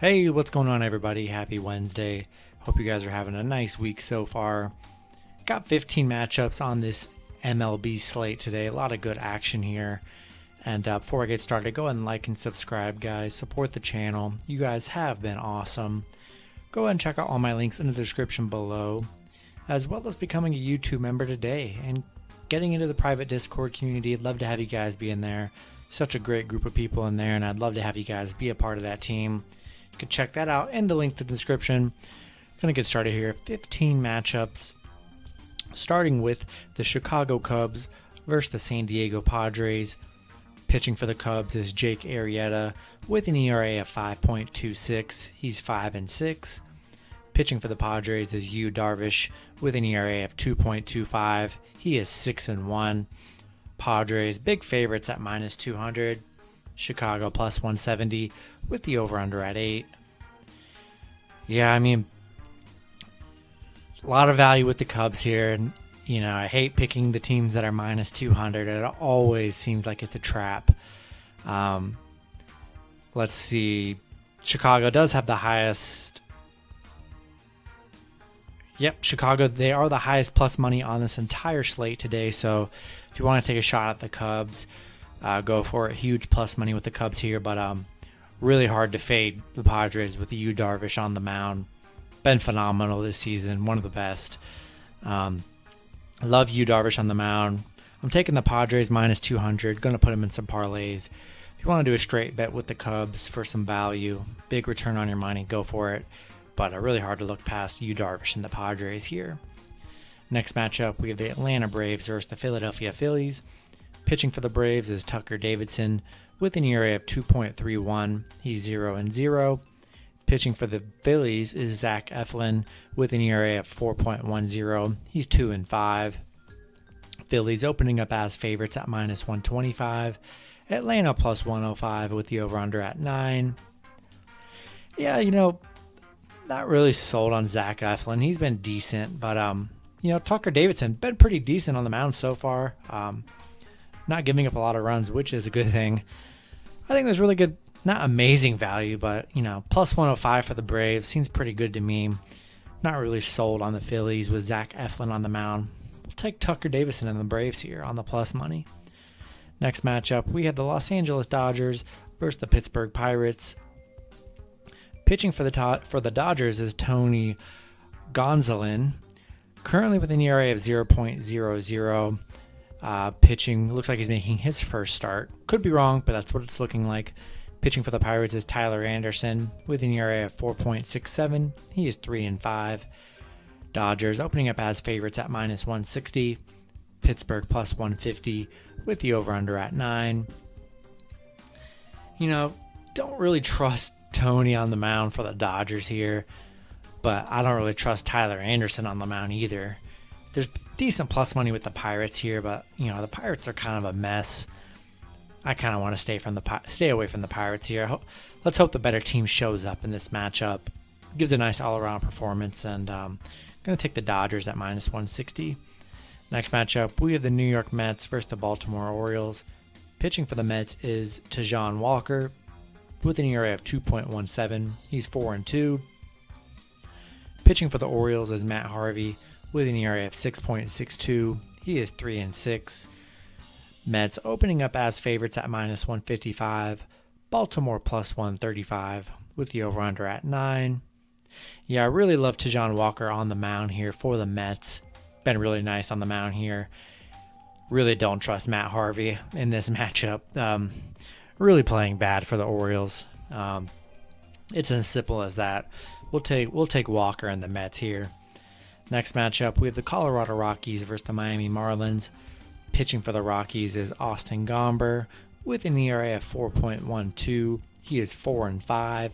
Hey, what's going on, everybody? Happy Wednesday. Hope you guys are having a nice week so far. Got 15 matchups on this MLB slate today. A lot of good action here. And before I get started, go ahead and like and subscribe, guys. Support the channel. You guys have been awesome. Go ahead and check out all my links in the description below, as well as becoming a YouTube member today and getting into the private Discord community. I'd love to have you guys be in there. Such a great group of people in there, and I'd love to have you guys be a part of that team. You can check that out in the link to the description. Gonna get started here. 15 matchups, starting with the Chicago Cubs versus the San Diego Padres. Pitching for the Cubs is Jake Arrieta with an ERA of 5.26. He's 5-6. Pitching for the Padres is Yu Darvish with an ERA of 2.25. He is 6-1. Padres big favorites at -200. Chicago plus 170 with the over-under at 8. Yeah, I mean, a lot of value with the Cubs here. And, I hate picking the teams that are -200. It always seems like it's a trap. Let's see. Chicago does have the highest. Yep, Chicago, they are the highest plus money on this entire slate today. So if you want to take a shot at the Cubs, go for it. Huge plus money with the Cubs here, but really hard to fade the Padres with Yu Darvish on the mound. Been phenomenal this season, one of the best. Love Yu Darvish on the mound. I'm taking the Padres -200. Going to put them in some parlays. If you want to do a straight bet with the Cubs for some value, big return on your money, go for it. But really hard to look past Yu Darvish and the Padres here. Next matchup, we have the Atlanta Braves versus the Philadelphia Phillies. Pitching for the Braves is Tucker Davidson with an ERA of 2.31. He's 0-0. Pitching for the Phillies is Zach Eflin with an ERA of 4.10. He's 2-5. Phillies opening up as favorites at -125. Atlanta plus 105 with the over-under at 9. Yeah, not really sold on Zach Eflin. He's been decent, but Tucker Davidson been pretty decent on the mound so far. Not giving up a lot of runs, which is a good thing. I think there's really good, not amazing value, but plus 105 for the Braves seems pretty good to me. Not really sold on the Phillies with Zach Eflin on the mound. We'll take Tucker Davidson and the Braves here on the plus money. Next matchup, we have the Los Angeles Dodgers versus the Pittsburgh Pirates. Pitching for the Dodgers is Tony Gonsolin, currently with an ERA of 0.00. Pitching, looks like he's making his first start. Could be wrong, but that's what it's looking like. Pitching for the Pirates is Tyler Anderson with an ERA of 4.67. He is 3-5. Dodgers opening up as favorites at -160. Pittsburgh plus 150 with the over-under at 9. Don't really trust Tony on the mound for the Dodgers here, but I don't really trust Tyler Anderson on the mound either. There's decent plus money with the Pirates here, but the Pirates are kind of a mess. I kind of want to stay away from the Pirates here. Let's hope the better team shows up in this matchup. Gives a nice all-around performance, and I'm going to take the Dodgers at -160. Next matchup, we have the New York Mets versus the Baltimore Orioles. Pitching for the Mets is Tajon Walker with an ERA of 2.17. He's 4-2. Pitching for the Orioles is Matt Harvey with an ERA of 6.62. He is 3-6. Mets opening up as favorites at -155. Baltimore plus 135 with the over-under at 9. Yeah, I really love Tajon Walker on the mound here for the Mets. Been really nice on the mound here. Really don't trust Matt Harvey in this matchup. Really playing bad for the Orioles. It's as simple as that. We'll take Walker and the Mets here. Next matchup, we have the Colorado Rockies versus the Miami Marlins. Pitching for the Rockies is Austin Gomber with an ERA of 4.12. He is 4-5.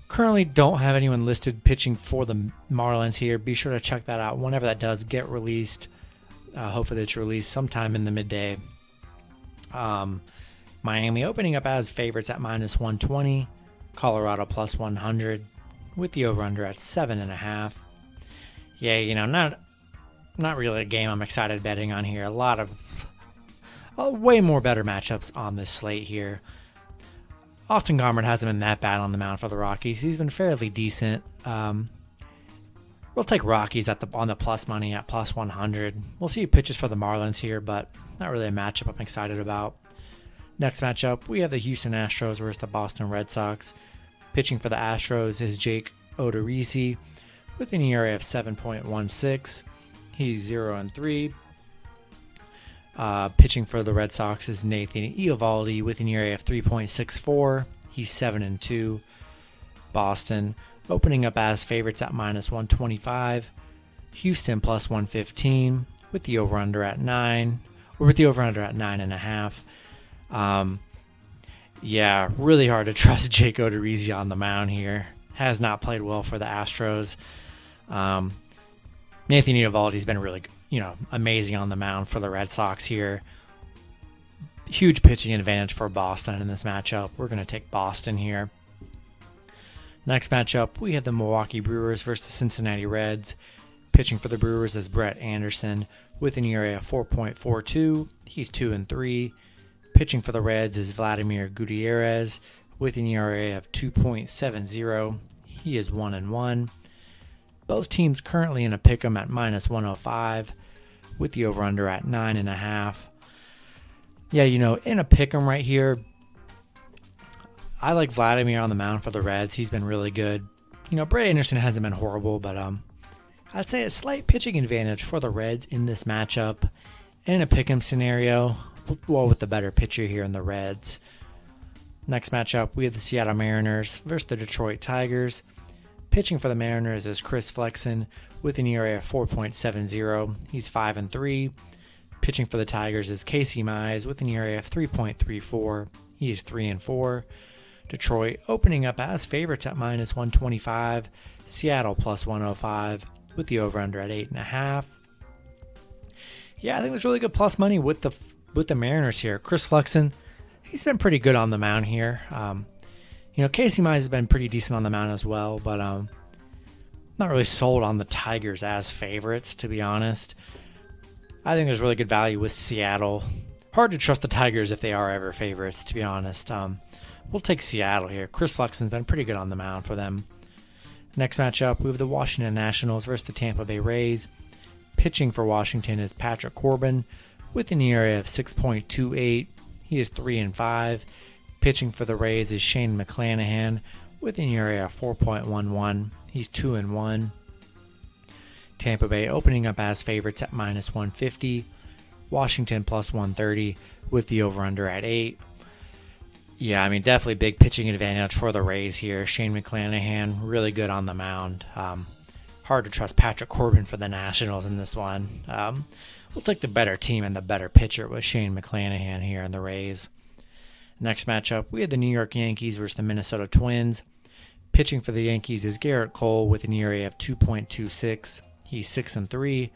Currently don't have anyone listed pitching for the Marlins here. Be sure to check that out whenever that does get released. Hopefully it's released sometime in the midday. Miami opening up as favorites at -120. Colorado plus 100 with the over-under at 7.5. Yeah, not really a game I'm excited betting on here. A lot of way more better matchups on this slate here. Austin Garment hasn't been that bad on the mound for the Rockies. He's been fairly decent. We'll take Rockies on the plus money at plus 100. We'll see who pitches for the Marlins here, but not really a matchup I'm excited about. Next matchup, we have the Houston Astros versus the Boston Red Sox. Pitching for the Astros is Jake Odorizzi with an ERA of 7.16. He's 0-3. Pitching for the Red Sox is Nathan Eovaldi with an ERA of 3.64. He's 7-2. Boston opening up as favorites at minus 125. Houston plus 115 with the over-under at 9, or with the over-under at 9.5. Yeah, really hard to trust Jake Odorizzi on the mound here. Has not played well for the Astros. Nathan Eovaldi's been really, amazing on the mound for the Red Sox here. Huge pitching advantage for Boston in this matchup. We're going to take Boston here. Next matchup, we have the Milwaukee Brewers versus the Cincinnati Reds. Pitching for the Brewers is Brett Anderson with an ERA of 4.42. He's 2-3. Pitching for the Reds is Vladimir Gutierrez with an ERA of 2.70. He is 1-1. Both teams currently in a pick'em at minus 105 with the over-under at 9.5. Yeah, in a pick'em right here, I like Vladimir on the mound for the Reds. He's been really good. Brett Anderson hasn't been horrible, but I'd say a slight pitching advantage for the Reds in this matchup. In a pick'em scenario, with the better pitcher here in the Reds. Next matchup, we have the Seattle Mariners versus the Detroit Tigers. Pitching for the Mariners is Chris Flexen with an ERA of 4.70. He's 5-3. Pitching for the Tigers is Casey Mize with an ERA of 3.34. He is 3-4. Detroit opening up as favorites at minus 125. Seattle plus 105 with the over-under at 8.5. Yeah, I think there's really good plus money with the Mariners here. Chris Flexen, he's been pretty good on the mound here. Casey Mize has been pretty decent on the mound as well, but not really sold on the Tigers as favorites, to be honest. I think there's really good value with Seattle. Hard to trust the Tigers if they are ever favorites, to be honest. We'll take Seattle here. Chris Flexen's been pretty good on the mound for them. Next matchup, we have the Washington Nationals versus the Tampa Bay Rays. Pitching for Washington is Patrick Corbin with an ERA of 6.28. He is 3-5. Pitching for the Rays is Shane McClanahan with an ERA of 4.11. He's 2-1. Tampa Bay opening up as favorites at minus 150. Washington plus 130 with the over-under at 8. Yeah, definitely big pitching advantage for the Rays here. Shane McClanahan, really good on the mound. Hard to trust Patrick Corbin for the Nationals in this one. We'll take the better team and the better pitcher with Shane McClanahan here in the Rays. Next matchup, we have the New York Yankees versus the Minnesota Twins. Pitching for the Yankees is Garrett Cole with an ERA of 2.26. He's 6-3.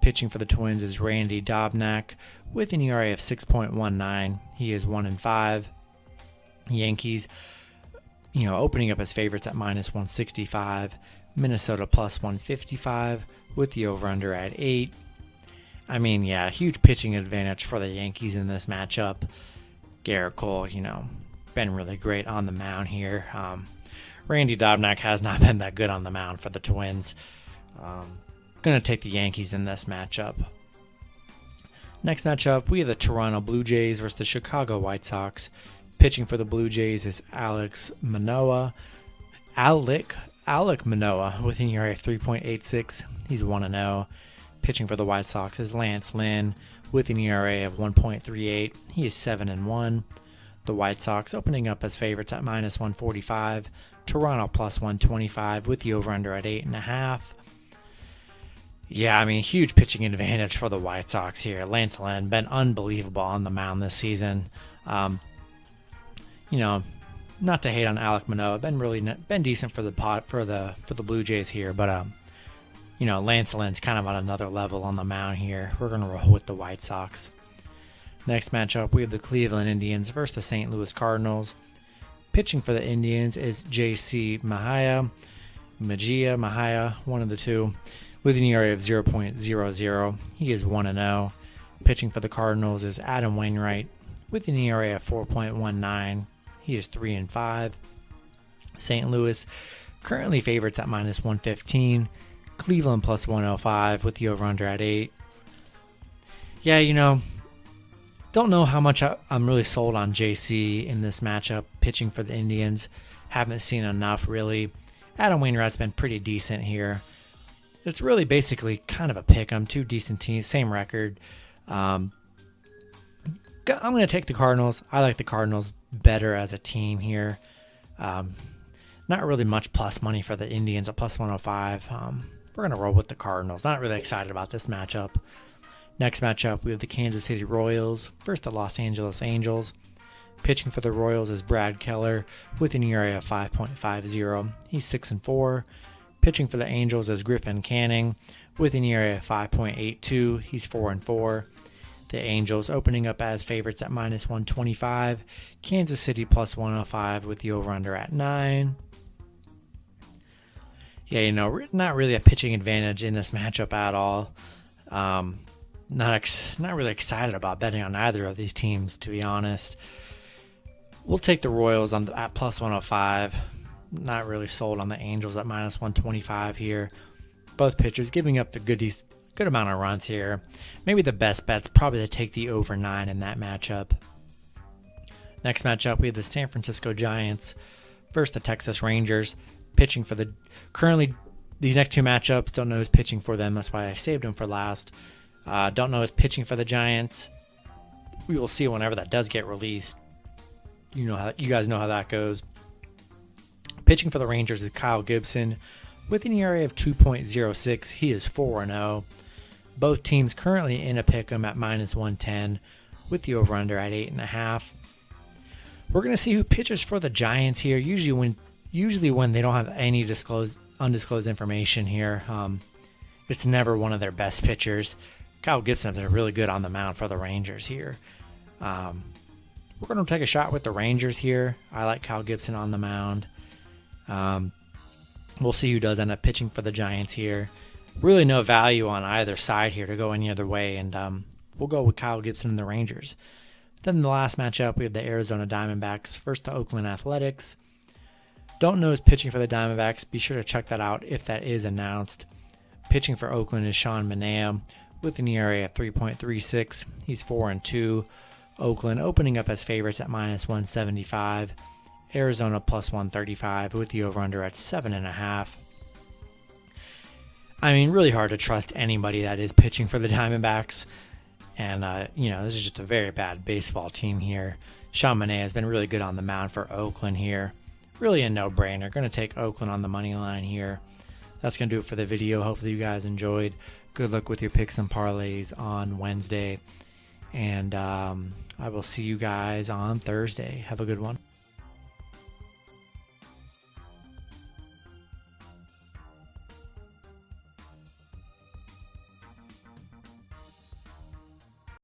Pitching for the Twins is Randy Dobnak with an ERA of 6.19. He is 1-5. Yankees, opening up as favorites at minus 165. Minnesota plus 155 with the over-under at 8. Huge pitching advantage for the Yankees in this matchup. Garrett Cole, been really great on the mound here. Randy Dobnak has not been that good on the mound for the Twins. Going to take the Yankees in this matchup. Next matchup, we have the Toronto Blue Jays versus the Chicago White Sox. Pitching for the Blue Jays is Alek Manoah with an ERA of 3.86. He's 1-0. Pitching for the White Sox is Lance Lynn with an ERA of 1.38. He is 7-1. The White Sox opening up as favorites at minus 145. Toronto plus 125 with the over-under at 8.5. Yeah, huge pitching advantage for the White Sox here. Lance Lynn been unbelievable on the mound this season. Not to hate on Alek Manoah, been decent for the Blue Jays here, but Lance Lynn's kind of on another level on the mound here. We're gonna roll with the White Sox. Next matchup, we have the Cleveland Indians versus the St. Louis Cardinals. Pitching for the Indians is J.C. Mahia, one of the two, with an ERA of 0.00. He is 1-0. Pitching for the Cardinals is Adam Wainwright with an ERA of 4.19. He is 3-5. St. Louis currently favorites at -115. Cleveland plus 105 with the over-under at 8. Yeah, don't know how much I'm really sold on JC in this matchup, pitching for the Indians. Haven't seen enough, really. Adam Wainwright's been pretty decent here. It's really basically kind of a pick. I'm two decent teams, same record. I'm going to take the Cardinals. I like the Cardinals better as a team here. Not really much plus money for the Indians at plus 105. We're going to roll with the Cardinals. Not really excited about this matchup. Next matchup, we have the Kansas City Royals versus the Los Angeles Angels. Pitching for the Royals is Brad Keller with an ERA of 5.50. He's 6-4. Pitching for the Angels is Griffin Canning with an ERA of 5.82. He's 4-4. The Angels opening up as favorites at -125. Kansas City plus 105 with the over-under at 9. Yeah, not really a pitching advantage in this matchup at all. Not really excited about betting on either of these teams, to be honest. We'll take the Royals at plus 105. Not really sold on the Angels at -125 here. Both pitchers giving up the good amount of runs here. Maybe the best bet's probably to take the over 9 in that matchup. Next matchup, we have the San Francisco Giants versus the Texas Rangers. Pitching for currently these next two matchups, don't know who's pitching for them. That's why I saved them for last. Don't know who's pitching for the Giants. We will see whenever that does get released. You guys know how that goes. Pitching for the Rangers is Kyle Gibson with an ERA of 2.06. He is 4-0. Both teams currently in a pick'em at -110 with the over-under at 8.5. We're going to see who pitches for the Giants here. Usually when they don't have any undisclosed information here, it's never one of their best pitchers. Kyle Gibson's been really good on the mound for the Rangers here. We're going to take a shot with the Rangers here. I like Kyle Gibson on the mound. We'll see who does end up pitching for the Giants here. Really no value on either side here to go any other way, and we'll go with Kyle Gibson and the Rangers. Then the last matchup, we have the Arizona Diamondbacks versus the Oakland Athletics. Don't know who's pitching for the Diamondbacks. Be sure to check that out if that is announced. Pitching for Oakland is Sean Manaea with an ERA of 3.36. He's 4-2. Oakland opening up as favorites at -175. Arizona plus 135 with the over-under at 7.5. I mean, really hard to trust anybody that is pitching for the Diamondbacks. And, this is just a very bad baseball team here. Sean Manaea has been really good on the mound for Oakland here. Really a no-brainer. Going to take Oakland on the money line here. That's going to do it for the video. Hopefully you guys enjoyed. Good luck with your picks and parlays on Wednesday. And I will see you guys on Thursday. Have a good one.